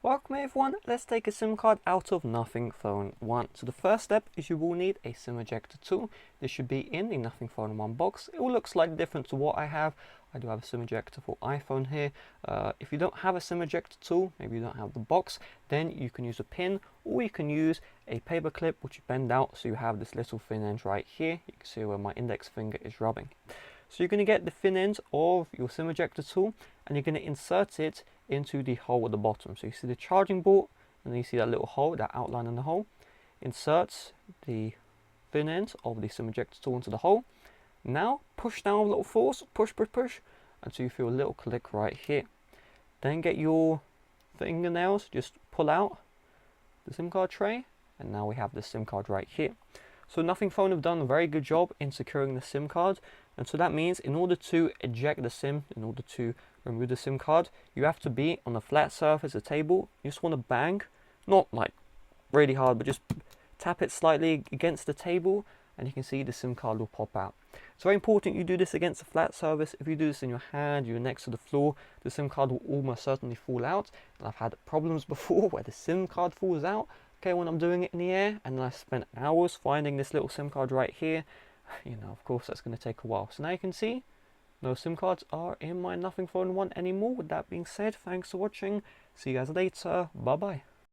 Welcome everyone, let's take a SIM card out of Nothing Phone 1. So the first step is you will need a SIM ejector tool. This should be in the Nothing Phone 1 box. It will look slightly different to what I have. I do have a SIM ejector for iPhone here. If you don't have a SIM ejector tool, maybe you don't have the box, then you can use a pin or you can use a paper clip which you bend out so you have this little thin end right here. You can see where my index finger is rubbing. So you're going to get the thin end of your SIM ejector tool and you're going to insert it into the hole at the bottom. So you see the charging port and then you see that little hole, that outline in the hole. Insert the thin end of the SIM ejector tool into the hole. Now push down with a little force, push until you feel a little click right here. Then get your fingernails, just pull out the SIM card tray and now we have the SIM card right here. So Nothing Phone have done a very good job in securing the SIM card, and so that means in order to eject the SIM, in order to remove the SIM card, you have to be on a flat surface, a table. You just want to bang, not like really hard, but just tap it slightly against the table and you can see the SIM card will pop out. It's very important you do this against a flat surface. If you do this in your hand, you're next to the floor, the SIM card will almost certainly fall out. And I've had problems before where the SIM card falls out, okay, when I'm doing it in the air, and then I spent hours finding this little SIM card right here. You know, of course that's going to take a while. So now you can see no SIM cards are in my Nothing Phone 1 anymore. With that being said, thanks for watching. See you guys later. Bye bye.